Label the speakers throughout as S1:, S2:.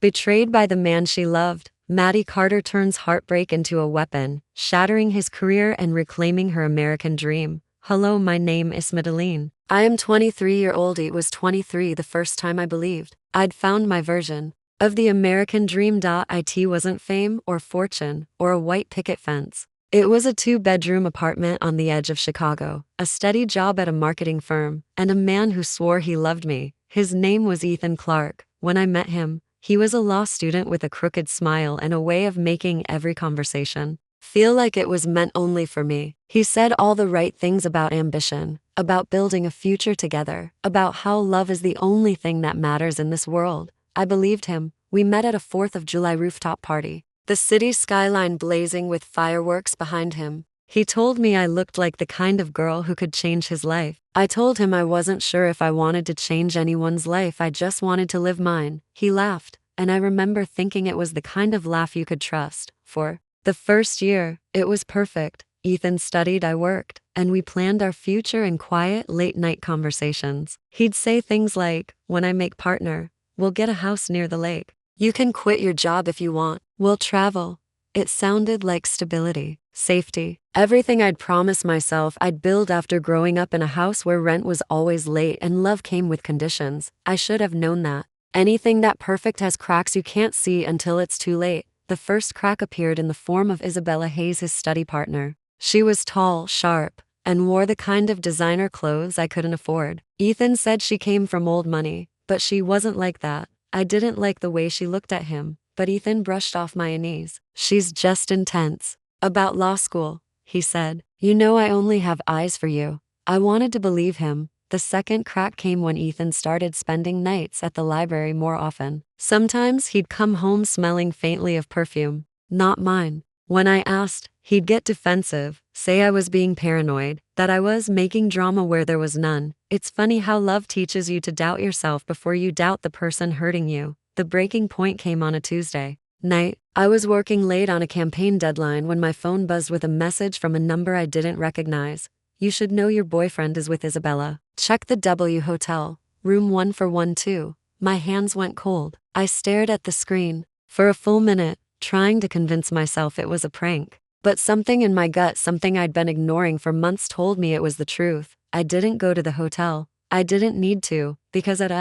S1: Betrayed by the man she loved, Maddie Carter turns heartbreak into a weapon, shattering his career and reclaiming her American dream. Hello, my name is Madeline. I am 23-year-old. It was 23 the first time I believed I'd found my version of the American dream. It wasn't fame or fortune or a white picket fence. It was a 2-bedroom apartment on the edge of Chicago, a steady job at a marketing firm, and a man who swore he loved me. His name was Ethan Clark. When I met him, he was a law student with a crooked smile and a way of making every conversation feel like it was meant only for me. He said all the right things about ambition, about building a future together, about how love is the only thing that matters in this world. I believed him. We met at a 4th of July rooftop party, the city skyline blazing with fireworks behind him. He told me I looked like the kind of girl who could change his life. I told him I wasn't sure if I wanted to change anyone's life, I just wanted to live mine. He laughed, and I remember thinking it was the kind of laugh you could trust. For the first year, it was perfect. Ethan studied, I worked, and we planned our future in quiet, late-night conversations. He'd say things like, "When I make partner, we'll get a house near the lake. You can quit your job if you want. We'll travel." It sounded like stability, safety, everything I'd promised myself I'd build after growing up in a house where rent was always late and love came with conditions. I should have known that. Anything that perfect has cracks you can't see until it's too late. The first crack appeared in the form of Isabella Hayes, his study partner. She was tall, sharp, and wore the kind of designer clothes I couldn't afford. Ethan said she came from old money, but she wasn't like that. I didn't like the way she looked at him, but Ethan brushed off my unease. "She's just intense. About law school," he said. "You know I only have eyes for you." I wanted to believe him. The second crack came when Ethan started spending nights at the library more often. Sometimes he'd come home smelling faintly of perfume, not mine. When I asked, he'd get defensive, say I was being paranoid, that I was making drama where there was none. It's funny how love teaches you to doubt yourself before you doubt the person hurting you. The breaking point came on a Tuesday night. I was working late on a campaign deadline when my phone buzzed with a message from a number I didn't recognize. "You should know your boyfriend is with Isabella. Check the W Hotel, room 1412. My hands went cold. I stared at the screen for a full minute, trying to convince myself it was a prank. But something in my gut, something I'd been ignoring for months, told me it was the truth. I didn't go to the hotel. I didn't need to, because at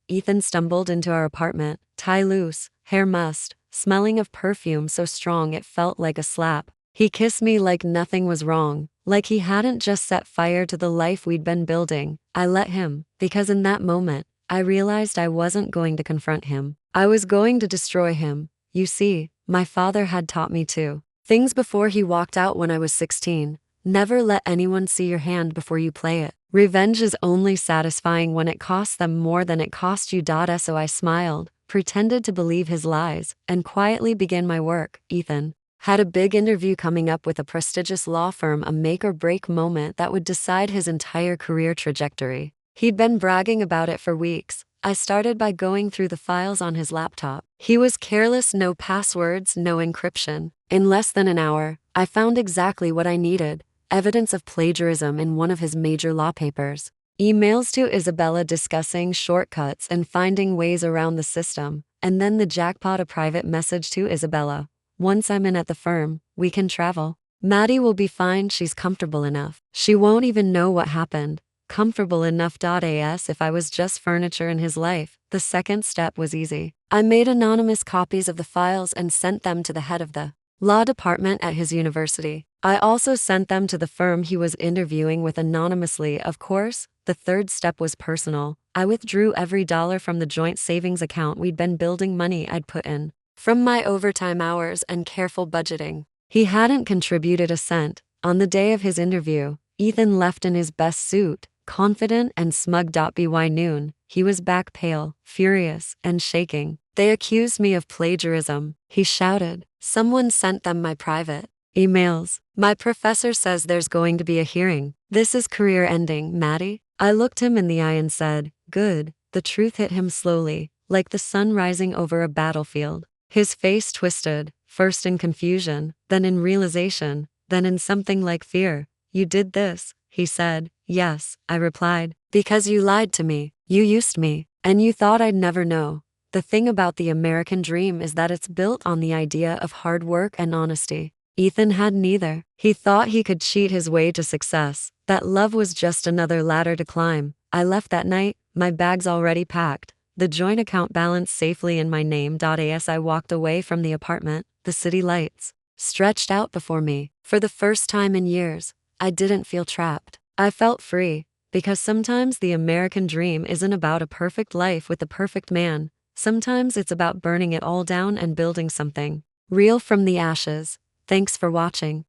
S1: Ethan stumbled into our apartment, tie loose, hair mussed, smelling of perfume so strong it felt like a slap. He kissed me like nothing was wrong, like he hadn't just set fire to the life we'd been building. I let him, because in that moment, I realized I wasn't going to confront him. I was going to destroy him. You see, my father had taught me two things before he walked out when I was 16. Never let anyone see your hand before you play it. Revenge is only satisfying when it costs them more than it cost you. So I smiled, pretended to believe his lies, and quietly began my work. Ethan had a big interview coming up with a prestigious law firm, a make-or-break moment that would decide his entire career trajectory. He'd been bragging about it for weeks. I started by going through the files on his laptop. He was careless, no passwords, no encryption. In less than an hour, I found exactly what I needed: evidence of plagiarism in one of his major law papers, emails to Isabella discussing shortcuts and finding ways around the system, and then the jackpot, a private message to Isabella: "Once I'm in at the firm, we can travel. Maddie will be fine, she's comfortable enough. She won't even know what happened." Comfortable enough. As if I was just furniture in his life. The second step was easy. I made anonymous copies of the files and sent them to the head of the law department at his university. I also sent them to the firm he was interviewing with anonymously, of course. The third step was personal. I withdrew every dollar from the joint savings account we'd been building, money I'd put in from my overtime hours and careful budgeting. He hadn't contributed a cent. On the day of his interview, Ethan left in his best suit, confident and smug. By noon, he was back, pale, furious, and shaking. "They accused me of plagiarism," he shouted. "Someone sent them my private emails. My professor says there's going to be a hearing. This is career-ending, Maddie." I looked him in the eye and said, "Good." The truth hit him slowly, like the sun rising over a battlefield. His face twisted, first in confusion, then in realization, then in something like fear. "You did this," he said. "Yes," I replied. "Because you lied to me. You used me. And you thought I'd never know. The thing about the American dream is that it's built on the idea of hard work and honesty. Ethan had neither. He thought he could cheat his way to success, that love was just another ladder to climb. I left that night, my bags already packed, the joint account balance safely in my name. As I walked away from the apartment, the city lights stretched out before me. For the first time in years, I didn't feel trapped. I felt free, because sometimes the American dream isn't about a perfect life with the perfect man. Sometimes it's about burning it all down and building something real from the ashes. Thanks for watching.